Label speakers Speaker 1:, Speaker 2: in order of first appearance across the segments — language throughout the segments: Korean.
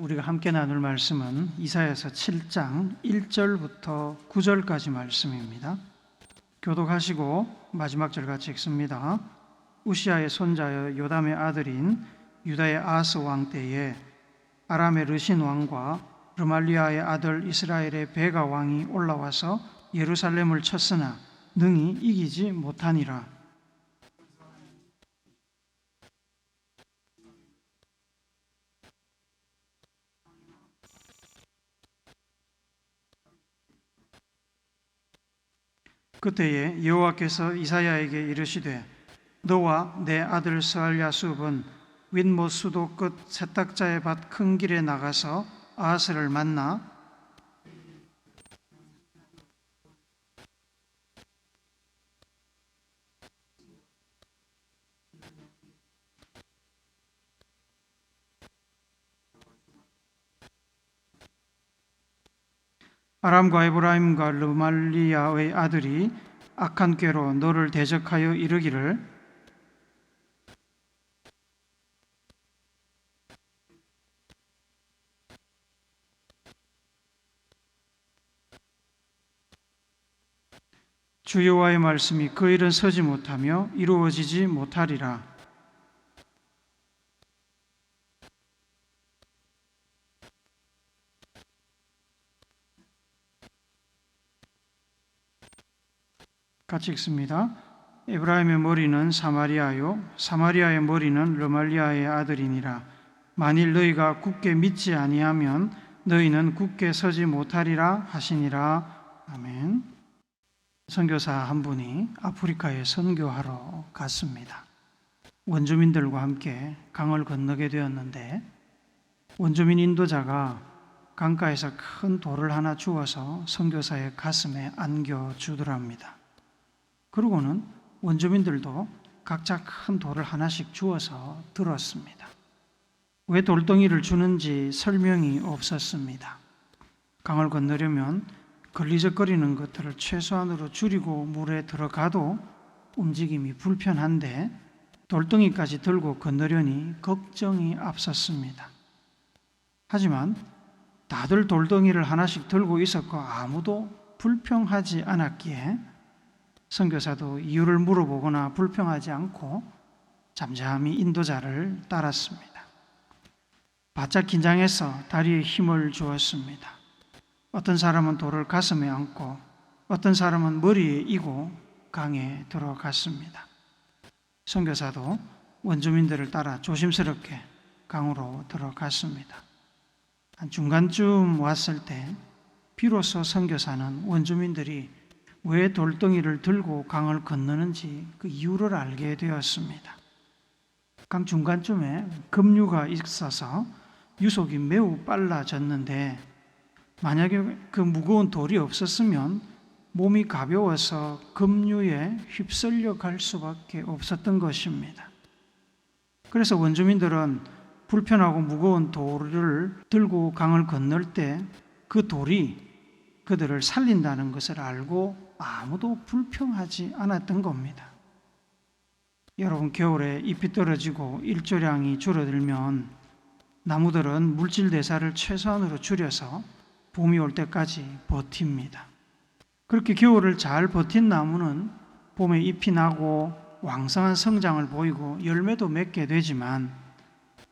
Speaker 1: 우리가 함께 나눌 말씀은 이사야서 7장 1절부터 9절까지 말씀입니다. 교독하시고 마지막 절 같이 읽습니다. 우시아의 손자여 요담의 아들인 유다의 아하스 왕 때에 아람의 르신 왕과 르말리아의 아들 이스라엘의 베가 왕이 올라와서 예루살렘을 쳤으나 능히 이기지 못하니라. 그때에 여호와께서 이사야에게 이르시되 너와 내 아들 스알야숲은 윗못 수도 끝 세탁자의 밭 큰 길에 나가서 아하스를 만나 아람과 에브라임과 르말리아의 아들이 악한 꾀로 너를 대적하여 이르기를 주 여호와의 말씀이 그 일은 서지 못하며 이루어지지 못하리라. 같이 읽습니다. 에브라임의 머리는 사마리아요 사마리아의 머리는 르말리아의 아들이니라. 만일 너희가 굳게 믿지 아니하면 너희는 굳게 서지 못하리라 하시니라. 아멘. 선교사 한 분이 아프리카에 선교하러 갔습니다. 원주민들과 함께 강을 건너게 되었는데 원주민 인도자가 강가에서 큰 돌을 하나 주워서 선교사의 가슴에 안겨주더랍니다. 그러고는 원주민들도 각자 큰 돌을 하나씩 주워서 들었습니다. 왜 돌덩이를 주는지 설명이 없었습니다. 강을 건너려면 걸리적거리는 것들을 최소한으로 줄이고 물에 들어가도 움직임이 불편한데 돌덩이까지 들고 건너려니 걱정이 앞섰습니다. 하지만 다들 돌덩이를 하나씩 들고 있었고 아무도 불평하지 않았기에 선교사도 이유를 물어보거나 불평하지 않고 잠잠히 인도자를 따랐습니다. 바짝 긴장해서 다리에 힘을 주었습니다. 어떤 사람은 돌을 가슴에 안고 어떤 사람은 머리에 이고 강에 들어갔습니다. 선교사도 원주민들을 따라 조심스럽게 강으로 들어갔습니다. 한 중간쯤 왔을 때 비로소 선교사는 원주민들이 왜 돌덩이를 들고 강을 건너는지 그 이유를 알게 되었습니다. 강 중간쯤에 급류가 있어서 유속이 매우 빨라졌는데 만약에 그 무거운 돌이 없었으면 몸이 가벼워서 급류에 휩쓸려 갈 수밖에 없었던 것입니다. 그래서 원주민들은 불편하고 무거운 돌을 들고 강을 건널 때 그 돌이 그들을 살린다는 것을 알고 아무도 불평하지 않았던 겁니다. 여러분, 겨울에 잎이 떨어지고 일조량이 줄어들면 나무들은 물질 대사를 최소한으로 줄여서 봄이 올 때까지 버팁니다. 그렇게 겨울을 잘 버틴 나무는 봄에 잎이 나고 왕성한 성장을 보이고 열매도 맺게 되지만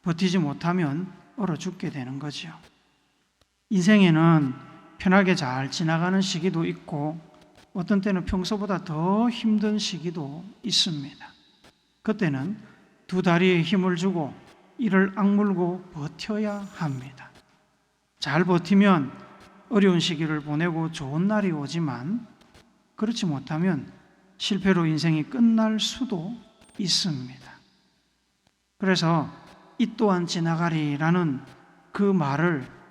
Speaker 1: 버티지 못하면 얼어 죽게 되는 거죠. 인생에는 편하게 잘 지나가는 시기도 있고 어떤 때는 평소보다 더 힘든 시기도 있습니다. 그때는 두 다리에 힘을 주고 이를 악물고 버텨야 합니다. 잘 버티면 어려운 시기를 보내고 좋은 날이 오지만 그렇지 못하면 실패로 인생이 끝날 수도 있습니다. 그래서 이 또한 지나가리라는 그 말을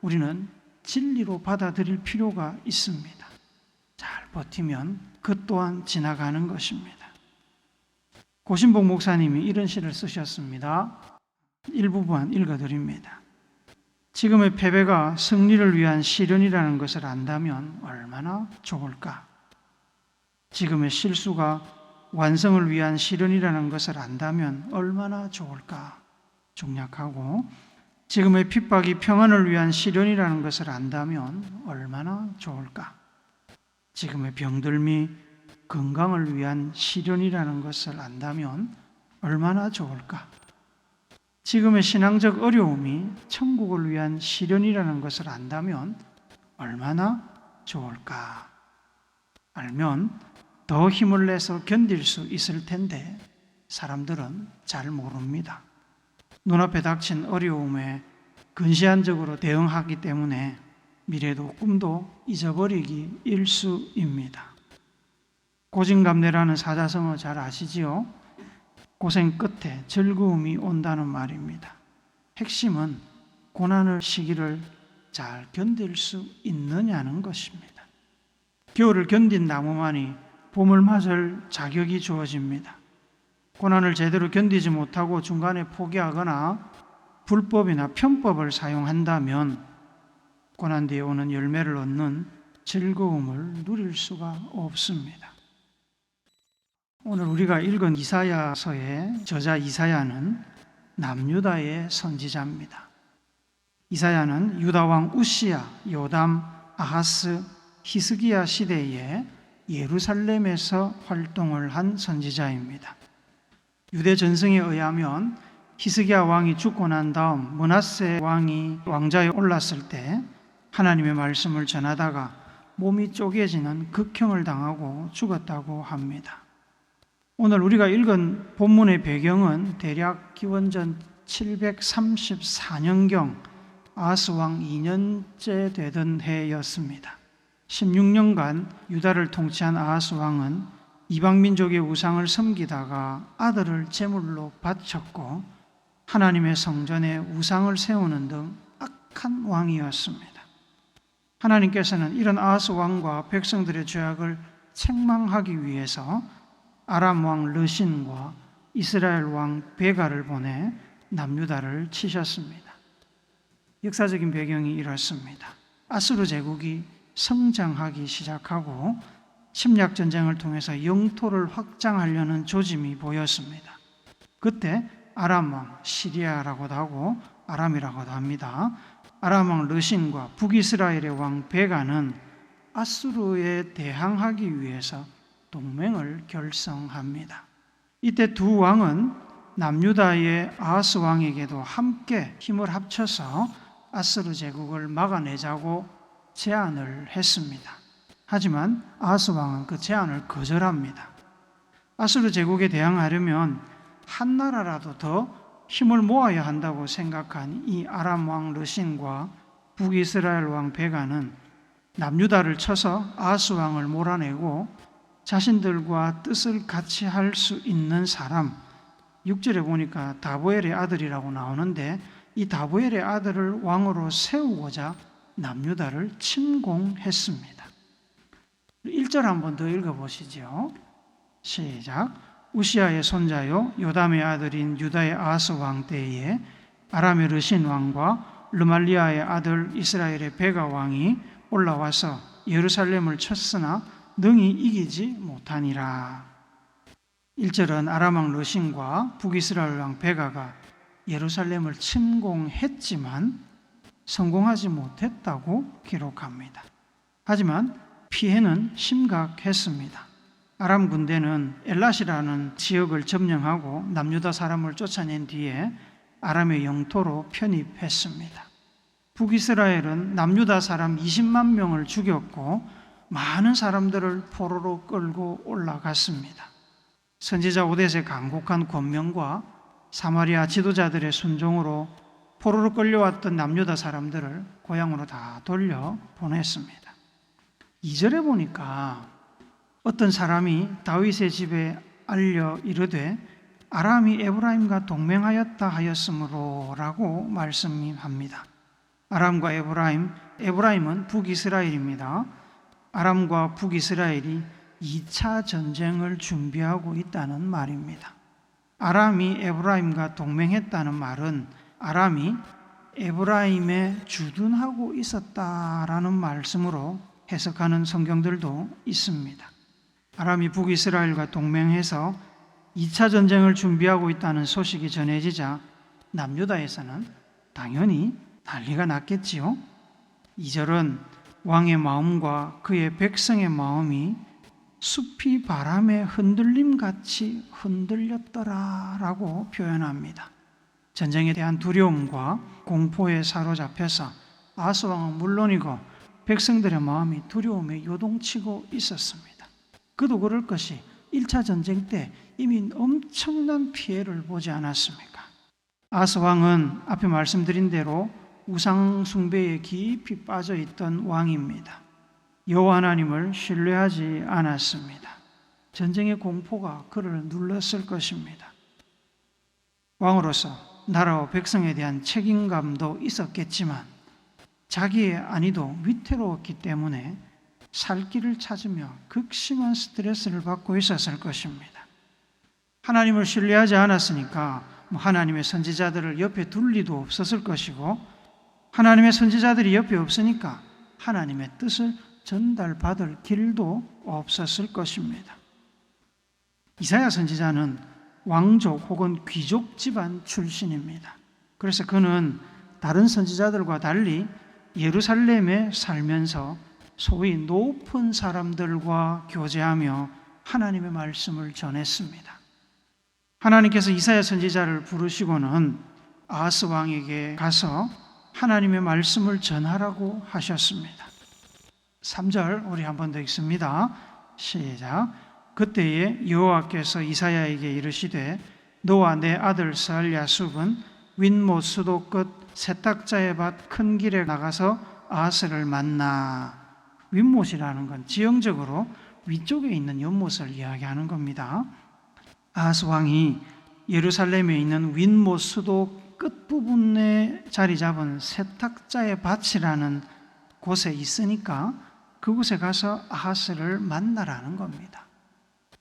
Speaker 1: 우리는 진리로 받아들일 필요가 있습니다. 잘 버티면 그 또한 지나가는 것입니다. 고신복 목사님이 이런 시를 쓰셨습니다. 일부분 읽어드립니다. 지금의 패배가 승리를 위한 시련이라는 것을 안다면 얼마나 좋을까? 지금의 실수가 완성을 위한 시련이라는 것을 안다면 얼마나 좋을까? 중략하고 지금의 핍박이 평안을 위한 시련이라는 것을 안다면 얼마나 좋을까? 지금의 병들미 건강을 위한 시련이라는 것을 안다면 얼마나 좋을까? 지금의 신앙적 어려움이 천국을 위한 시련이라는 것을 안다면 얼마나 좋을까? 알면 더 힘을 내서 견딜 수 있을 텐데 사람들은 잘 모릅니다. 눈앞에 닥친 어려움에 근시안적으로 대응하기 때문에 미래도 꿈도 잊어버리기 일쑤입니다. 고진감래라는 사자성어 잘 아시지요? 고생 끝에 즐거움이 온다는 말입니다. 핵심은 고난의 시기를 잘 견딜 수 있느냐는 것입니다. 겨울을 견딘 나무만이 봄을 맞을 자격이 주어집니다. 고난을 제대로 견디지 못하고 중간에 포기하거나 불법이나 편법을 사용한다면 고난 뒤에 오는 열매를 얻는 즐거움을 누릴 수가 없습니다. 오늘 우리가 읽은 이사야서의 저자 이사야는 남유다의 선지자입니다. 이사야는 유다왕 우시야, 요담, 아하스, 히스기야 시대에 예루살렘에서 활동을 한 선지자입니다. 유대 전승에 의하면 히스기야 왕이 죽고 난 다음 므낫세 왕이 왕좌에 올랐을 때 하나님의 말씀을 전하다가 몸이 쪼개지는 극형을 당하고 죽었다고 합니다. 오늘 우리가 읽은 본문의 배경은 대략 기원전 734년경 아하스 왕 2년째 되던 해였습니다. 16년간 유다를 통치한 아하스 왕은 이방민족의 우상을 섬기다가 아들을 제물로 바쳤고 하나님의 성전에 우상을 세우는 등 악한 왕이었습니다. 하나님께서는 이런 아하스 왕과 백성들의 죄악을 책망하기 위해서 아람 왕 르신과 이스라엘 왕 베가를 보내 남유다를 치셨습니다. 역사적인 배경이 이렇습니다. 아수르 제국이 성장하기 시작하고 침략 전쟁을 통해서 영토를 확장하려는 조짐이 보였습니다. 그때 아람 왕 시리아라고도 하고 아람이라고도 합니다. 아람 왕 르신과 북이스라엘의 왕 베가는 아수르에 대항하기 위해서 동맹을 결성합니다. 이때 두 왕은 남유다의 아하스 왕에게도 함께 힘을 합쳐서 아수르 제국을 막아내자고 제안을 했습니다. 하지만 아하스 왕은 그 제안을 거절합니다. 아수르 제국에 대항하려면 한 나라라도 더 힘을 모아야 한다고 생각한 이 아람 왕 르신과 북이스라엘 왕 베가는 남유다를 쳐서 아하스 왕을 몰아내고 자신들과 뜻을 같이 할 수 있는 사람, 6절에 보니까 다보엘의 아들이라고 나오는데 이 다보엘의 아들을 왕으로 세우고자 남유다를 침공했습니다. 1절 한번 더 읽어보시죠. 시작. 우시야의 손자요 요담의 아들인 유다의 아하스 왕 때에 아람의 르신 왕과 르말리아의 아들 이스라엘의 베가 왕이 올라와서 예루살렘을 쳤으나 능히 이기지 못하니라. 1절은 아람 왕 르신과 북이스라엘 왕 베가가 예루살렘을 침공했지만 성공하지 못했다고 기록합니다. 하지만 피해는 심각했습니다. 아람 군대는 엘랏이라는 지역을 점령하고 남유다 사람을 쫓아낸 뒤에 아람의 영토로 편입했습니다. 북이스라엘은 남유다 사람 20만 명을 죽였고 많은 사람들을 포로로 끌고 올라갔습니다. 선지자 오뎃의 간곡한 권면과 사마리아 지도자들의 순종으로 포로로 끌려왔던 남유다 사람들을 고향으로 다 돌려 보냈습니다. 2절에 보니까 어떤 사람이 다윗의 집에 알려 이르되 아람이 에브라임과 동맹하였다 하였으므로 라고 말씀합니다. 아람과 에브라임은 북이스라엘입니다. 아람과 북이스라엘이 2차 전쟁을 준비하고 있다는 말입니다. 아람이 에브라임과 동맹했다는 말은 아람이 에브라임에 주둔하고 있었다라는 말씀으로 해석하는 성경들도 있습니다. 아람이 북이스라엘과 동맹해서 2차 전쟁을 준비하고 있다는 소식이 전해지자 남유다에서는 당연히 난리가 났겠지요. 2절은 왕의 마음과 그의 백성의 마음이 숲이 바람에 흔들림같이 흔들렸더라라고 표현합니다. 전쟁에 대한 두려움과 공포에 사로잡혀서 아하스 왕은 물론이고 백성들의 마음이 두려움에 요동치고 있었습니다. 그도 그럴 것이 1차 전쟁 때 이미 엄청난 피해를 보지 않았습니까? 아하스 왕은 앞에 말씀드린 대로 우상 숭배에 깊이 빠져 있던 왕입니다. 여호와 하나님을 신뢰하지 않았습니다. 전쟁의 공포가 그를 눌렀을 것입니다. 왕으로서 나라와 백성에 대한 책임감도 있었겠지만 자기의 안위도 위태로웠기 때문에 살 길을 찾으며 극심한 스트레스를 받고 있었을 것입니다. 하나님을 신뢰하지 않았으니까 하나님의 선지자들을 옆에 둘 리도 없었을 것이고, 하나님의 선지자들이 옆에 없으니까 하나님의 뜻을 전달받을 길도 없었을 것입니다. 이사야 선지자는 왕족 혹은 귀족 집안 출신입니다. 그래서 그는 다른 선지자들과 달리 예루살렘에 살면서 소위 높은 사람들과 교제하며 하나님의 말씀을 전했습니다. 하나님께서 이사야 선지자를 부르시고는 아하스 왕에게 가서 하나님의 말씀을 전하라고 하셨습니다. 3절 우리 한 번 더 읽습니다. 시작. 그때에 여호와께서 이사야에게 이르시되 너와 내 아들 스알랴숲은 윗못 수도 끝 세탁자의 밭 큰 길에 나가서 아하스를 만나. 윗못이라는 건 지형적으로 위쪽에 있는 연못을 이야기하는 겁니다. 아하스 왕이 예루살렘에 있는 윗못 수도 끝부분에 자리 잡은 세탁자의 밭이라는 곳에 있으니까 그곳에 가서 아하스를 만나라는 겁니다.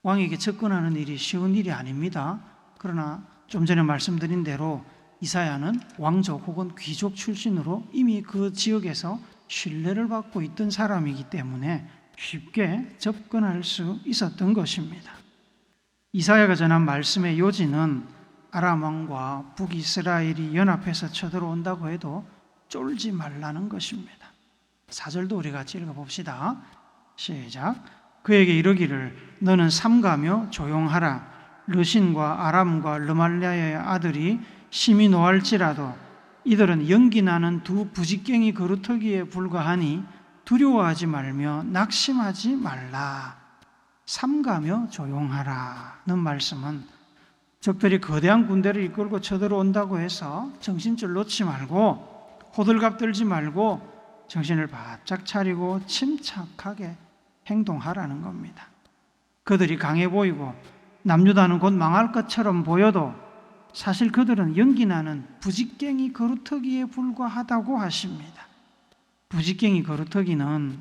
Speaker 1: 왕에게 접근하는 일이 쉬운 일이 아닙니다. 그러나 좀 전에 말씀드린 대로 이사야는 왕족 혹은 귀족 출신으로 이미 그 지역에서 신뢰를 받고 있던 사람이기 때문에 쉽게 접근할 수 있었던 것입니다. 이사야가 전한 말씀의 요지는 아람 왕과 북이스라엘이 연합해서 쳐들어온다고 해도 쫄지 말라는 것입니다. 4절도 우리 같이 읽어봅시다. 시작. 그에게 이르기를 너는 삼가며 조용하라. 르신과 아람과 르말랴의 아들이 심히 노할지라도 이들은 연기나는 두 부직갱이 그루터기에 불과하니 두려워하지 말며 낙심하지 말라. 삼가며 조용하라는 말씀은 적들이 거대한 군대를 이끌고 쳐들어온다고 해서 정신줄 놓지 말고 호들갑 떨지 말고 정신을 바짝 차리고 침착하게 행동하라는 겁니다. 그들이 강해 보이고 남유다는 곧 망할 것처럼 보여도 사실 그들은 연기나는 부직갱이 거루터기에 불과하다고 하십니다. 부직갱이 거루터기는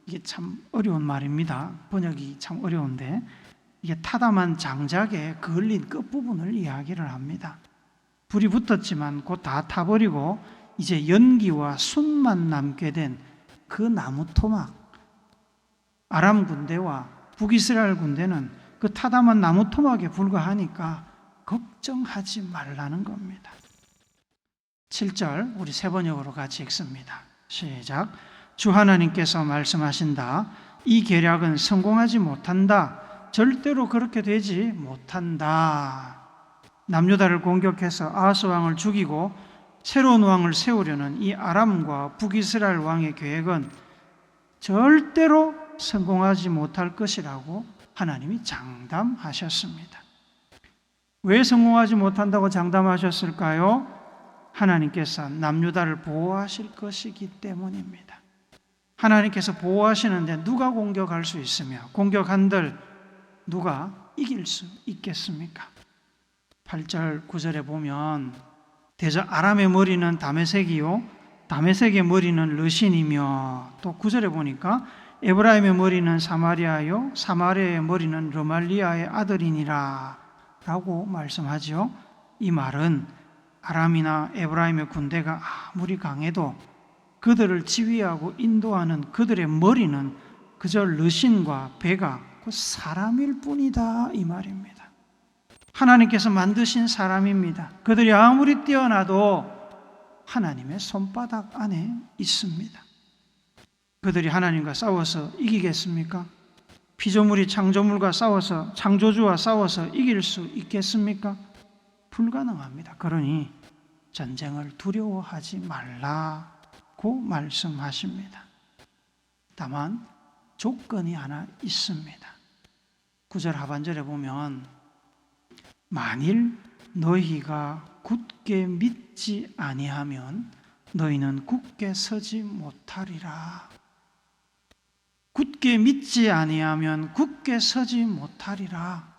Speaker 1: 이게 참 어려운 말입니다. 번역이 참 어려운데 이게 타담한 장작에 그을린 끝부분을 이야기를 합니다. 불이 붙었지만 곧 다 타버리고 이제 연기와 순만 남게 된 그 나무 토막. 아람 군대와 북이스라엘 군대는 그 타담한 나무 토막에 불과하니까 걱정하지 말라는 겁니다. 7절 우리 세 번역으로 같이 읽습니다. 시작. 주 하나님께서 말씀하신다. 이 계략은 성공하지 못한다. 절대로 그렇게 되지 못한다. 남유다를 공격해서 아하스 왕을 죽이고 새로운 왕을 세우려는 이 아람과 북이스라엘 왕의 계획은 절대로 성공하지 못할 것이라고 하나님이 장담하셨습니다. 왜 성공하지 못한다고 장담하셨을까요? 하나님께서 남유다를 보호하실 것이기 때문입니다. 하나님께서 보호하시는데 누가 공격할 수 있으며 공격한들 누가 이길 수 있겠습니까? 8절 9절에 보면 대저 아람의 머리는 다메섹이요 다메섹의 머리는 르신이며 또 9절에 보니까 에브라임의 머리는 사마리아요 사마리아의 머리는 르말리아의 아들이니라 라고 말씀하죠. 이 말은 아람이나 에브라임의 군대가 아무리 강해도 그들을 지휘하고 인도하는 그들의 머리는 그저 르신과 베가 그 사람일 뿐이다 이 말입니다. 하나님께서 만드신 사람입니다. 그들이 아무리 뛰어나도 하나님의 손바닥 안에 있습니다. 그들이 하나님과 싸워서 이기겠습니까? 피조물이 창조물과 싸워서, 창조주와 싸워서 이길 수 있겠습니까? 불가능합니다. 그러니 전쟁을 두려워하지 말라고 말씀하십니다. 다만 조건이 하나 있습니다. 9절 하반절에 보면 만일 너희가 굳게 믿지 아니하면 너희는 굳게 서지 못하리라. 굳게 믿지 아니하면 굳게 서지 못하리라.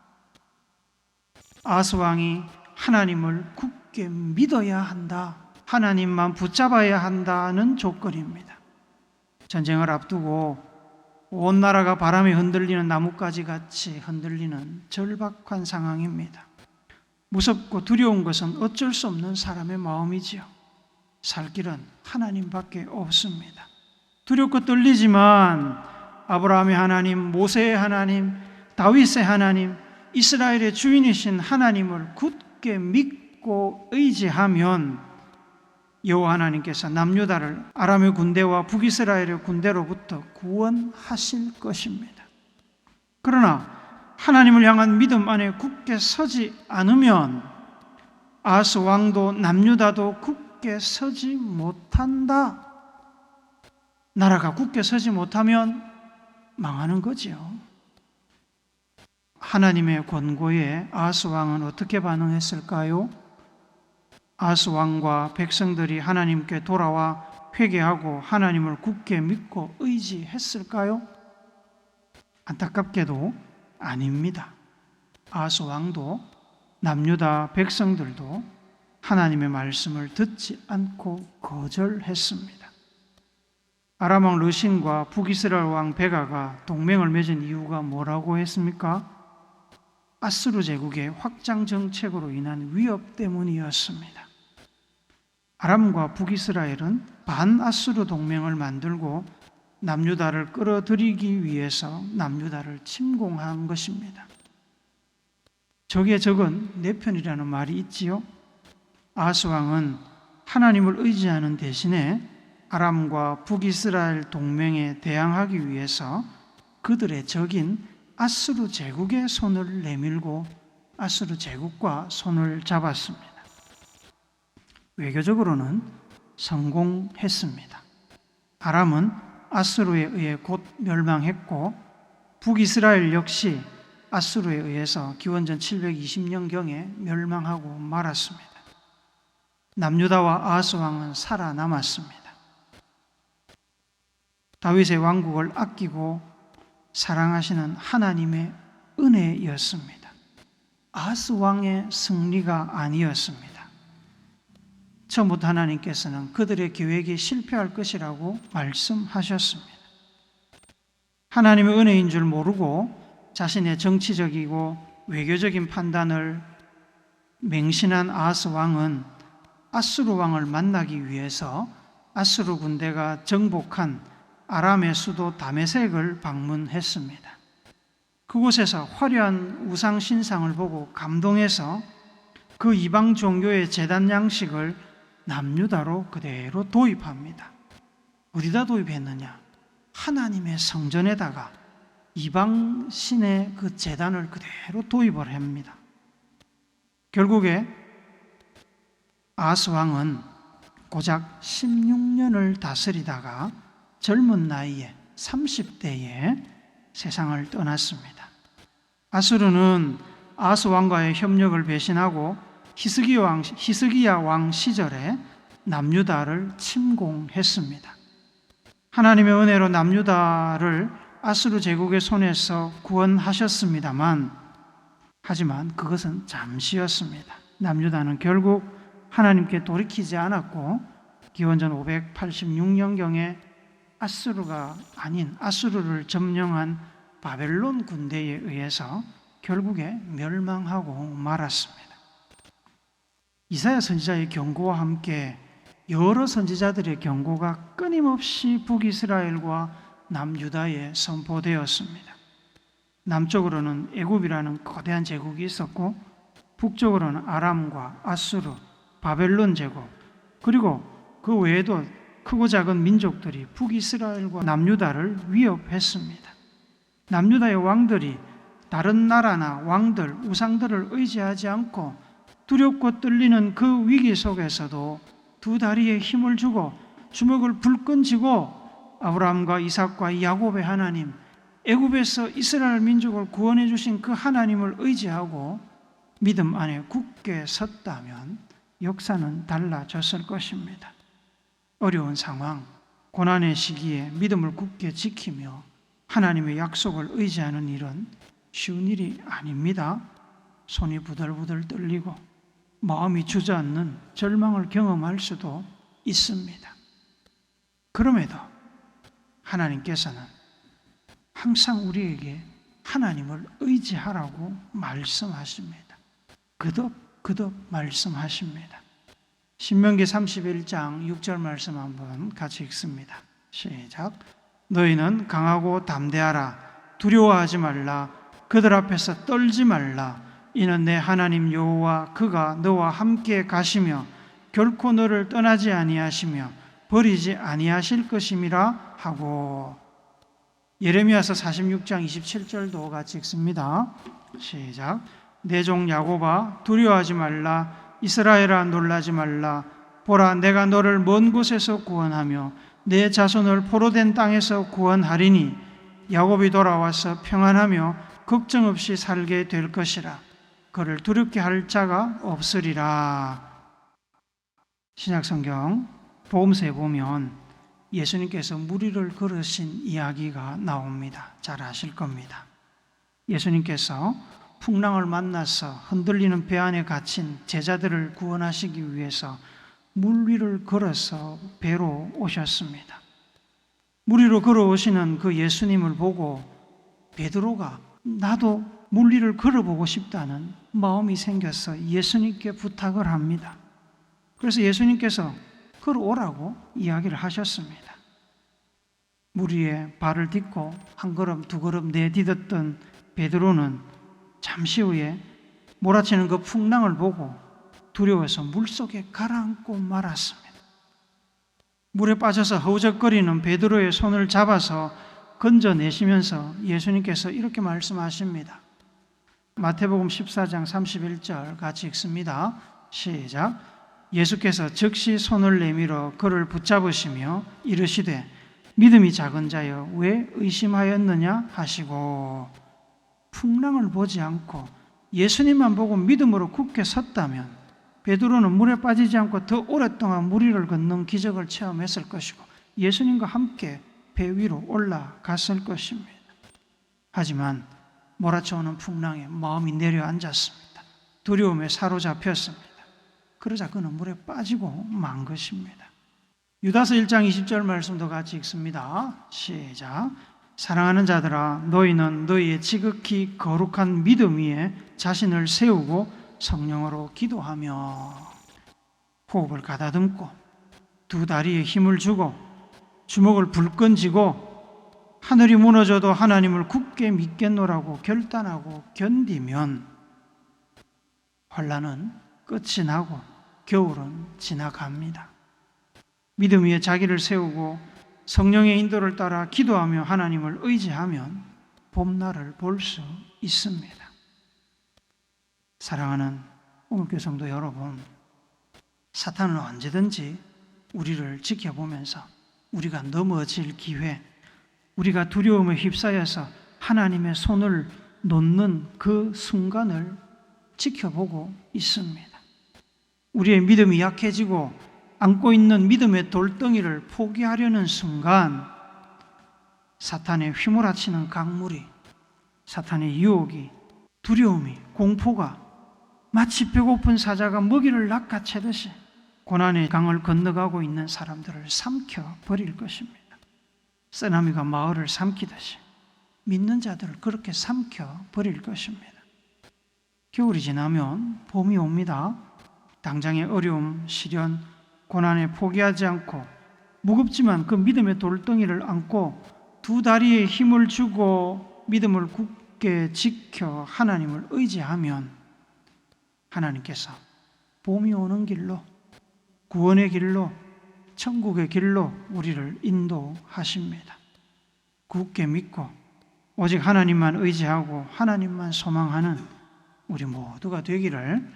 Speaker 1: 아하스 왕이 하나님을 굳게 믿어야 한다. 하나님만 붙잡아야 한다는 조건입니다. 전쟁을 앞두고 온 나라가 바람에 흔들리는 나뭇가지 같이 흔들리는 절박한 상황입니다. 무섭고 두려운 것은 어쩔 수 없는 사람의 마음이지요. 살 길은 하나님밖에 없습니다. 두렵고 떨리지만 아브라함의 하나님, 모세의 하나님, 다윗의 하나님, 이스라엘의 주인이신 하나님을 굳게 믿고 의지하면 여호와 하나님께서 남유다를 아람의 군대와 북이스라엘의 군대로부터 구원하실 것입니다. 그러나 하나님을 향한 믿음 안에 굳게 서지 않으면 아하스 왕도 남유다도 굳게 서지 못한다. 나라가 굳게 서지 못하면 망하는 거지요. 하나님의 권고에 아하스 왕은 어떻게 반응했을까요? 아하스 왕과 백성들이 하나님께 돌아와 회개하고 하나님을 굳게 믿고 의지했을까요? 안타깝게도 아닙니다. 아하스 왕도 남유다 백성들도 하나님의 말씀을 듣지 않고 거절했습니다. 아람 왕 르신과 북이스라엘 왕 베가가 동맹을 맺은 이유가 뭐라고 했습니까? 아스루 제국의 확장 정책으로 인한 위협 때문이었습니다. 아람과 북이스라엘은 반아스루 동맹을 만들고 남유다를 끌어들이기 위해서 남유다를 침공한 것입니다. 적의 적은 내 편이라는 말이 있지요. 아하스 왕은 하나님을 의지하는 대신에 아람과 북이스라엘 동맹에 대항하기 위해서 그들의 적인 아스루 제국의 손을 내밀고 아스루 제국과 손을 잡았습니다. 외교적으로는 성공했습니다. 아람은 아스루에 의해 곧 멸망했고 북이스라엘 역시 아스루에 의해서 기원전 720년경에 멸망하고 말았습니다. 남유다와 아하스 왕은 살아남았습니다. 다윗의 왕국을 아끼고 사랑하시는 하나님의 은혜였습니다. 아하스 왕의 승리가 아니었습니다. 처음부터 하나님께서는 그들의 계획이 실패할 것이라고 말씀하셨습니다. 하나님의 은혜인 줄 모르고 자신의 정치적이고 외교적인 판단을 맹신한 아하스 왕은 아수르 왕을 만나기 위해서 아수르 군대가 정복한 아람의 수도 다메섹을 방문했습니다. 그곳에서 화려한 우상 신상을 보고 감동해서 그 이방 종교의 제단 양식을 남유다로 그대로 도입합니다. 어디다 도입했느냐? 하나님의 성전에다가 이방 신의 그 제단을 그대로 도입을 합니다. 결국에 아하스 왕은 고작 16년을 다스리다가 젊은 나이에 30대에 세상을 떠났습니다. 아수르는 아하스 왕과의 협력을 배신하고 히스기야 왕 시절에 남유다를 침공했습니다. 하나님의 은혜로 남유다를 아수르 제국의 손에서 구원하셨습니다만, 하지만 그것은 잠시였습니다. 남유다는 결국 하나님께 돌이키지 않았고 기원전 586년경에 아수르가 아닌 아수르를 점령한 바벨론 군대에 의해서 결국에 멸망하고 말았습니다. 이사야 선지자의 경고와 함께 여러 선지자들의 경고가 끊임없이 북이스라엘과 남유다에 선포되었습니다. 남쪽으로는 애굽이라는 거대한 제국이 있었고 북쪽으로는 아람과 아수르, 바벨론 제국, 그리고 그 외에도 크고 작은 민족들이 북이스라엘과 남유다를 위협했습니다. 남유다의 왕들이 다른 나라나 왕들, 우상들을 의지하지 않고 두렵고 떨리는 그 위기 속에서도 두 다리에 힘을 주고 주먹을 불끈 쥐고 아브라함과 이삭과 야곱의 하나님, 애굽에서 이스라엘 민족을 구원해 주신 그 하나님을 의지하고 믿음 안에 굳게 섰다면 역사는 달라졌을 것입니다. 어려운 상황, 고난의 시기에 믿음을 굳게 지키며 하나님의 약속을 의지하는 일은 쉬운 일이 아닙니다. 손이 부들부들 떨리고 마음이 주저앉는 절망을 경험할 수도 있습니다. 그럼에도 하나님께서는 항상 우리에게 하나님을 의지하라고 말씀하십니다. 그덕 말씀하십니다. 신명기 31장 6절 말씀 한번 같이 읽습니다. 시작. 너희는 강하고 담대하라. 두려워하지 말라. 그들 앞에서 떨지 말라. 이는 내 하나님 여호와 그가 너와 함께 가시며 결코 너를 떠나지 아니하시며 버리지 아니하실 것임이라 하고. 예레미야서 46장 27절도 같이 읽습니다. 시작. 내 종 야곱아 두려워하지 말라. 이스라엘아 놀라지 말라. 보라 내가 너를 먼 곳에서 구원하며 내 자손을 포로된 땅에서 구원하리니 야곱이 돌아와서 평안하며 걱정 없이 살게 될 것이라. 그를 두렵게 할 자가 없으리라. 신약성경 복음서에 보면 예수님께서 무리를 걸으신 이야기가 나옵니다. 잘 아실 겁니다. 예수님께서 풍랑을 만나서 흔들리는 배 안에 갇힌 제자들을 구원하시기 위해서 물 위를 걸어서 배로 오셨습니다. 물 위로 걸어오시는 그 예수님을 보고 베드로가 나도 물 위를 걸어보고 싶다는 마음이 생겨서 예수님께 부탁을 합니다. 그래서 예수님께서 걸어오라고 이야기를 하셨습니다. 물 위에 발을 딛고 한 걸음 두 걸음 내딛었던 베드로는 잠시 후에 몰아치는 그 풍랑을 보고 두려워서 물속에 가라앉고 말았습니다. 물에 빠져서 허우적거리는 베드로의 손을 잡아서 건져내시면서 예수님께서 이렇게 말씀하십니다. 마태복음 14장 31절 같이 읽습니다. 시작. 예수께서 즉시 손을 내밀어 그를 붙잡으시며 이르시되 믿음이 작은 자여 왜 의심하였느냐 하시고. 풍랑을 보지 않고 예수님만 보고 믿음으로 굳게 섰다면 베드로는 물에 빠지지 않고 더 오랫동안 물 위를 걷는 기적을 체험했을 것이고 예수님과 함께 배 위로 올라갔을 것입니다. 하지만 몰아쳐오는 풍랑에 마음이 내려앉았습니다. 두려움에 사로잡혔습니다. 그러자 그는 물에 빠지고 만 것입니다. 유다서 1장 20절 말씀도 같이 읽습니다. 시작. 사랑하는 자들아 너희는 너희의 지극히 거룩한 믿음 위에 자신을 세우고 성령으로 기도하며. 호흡을 가다듬고 두 다리에 힘을 주고 주먹을 불끈 쥐고 하늘이 무너져도 하나님을 굳게 믿겠노라고 결단하고 견디면 환난은 끝이 나고 겨울은 지나갑니다. 믿음 위에 자기를 세우고 성령의 인도를 따라 기도하며 하나님을 의지하면 봄날을 볼 수 있습니다. 사랑하는 오늘교회 성도 여러분, 사탄은 언제든지 우리를 지켜보면서 우리가 넘어질 기회, 우리가 두려움에 휩싸여서 하나님의 손을 놓는 그 순간을 지켜보고 있습니다. 우리의 믿음이 약해지고 안고 있는 믿음의 돌덩이를 포기하려는 순간 사탄의 휘몰아치는 강물이, 사탄의 유혹이, 두려움이, 공포가 마치 배고픈 사자가 먹이를 낚아채듯이 고난의 강을 건너가고 있는 사람들을 삼켜버릴 것입니다. 쓰나미가 마을을 삼키듯이 믿는 자들을 그렇게 삼켜버릴 것입니다. 겨울이 지나면 봄이 옵니다. 당장의 어려움, 시련, 고난에 포기하지 않고 무겁지만 그 믿음의 돌덩이를 안고 두 다리에 힘을 주고 믿음을 굳게 지켜 하나님을 의지하면 하나님께서 봄이 오는 길로, 구원의 길로, 천국의 길로 우리를 인도하십니다. 굳게 믿고 오직 하나님만 의지하고 하나님만 소망하는 우리 모두가 되기를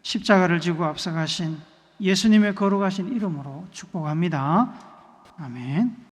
Speaker 1: 십자가를 지고 앞서가신 예수님의 거룩하신 이름으로 축복합니다. 아멘.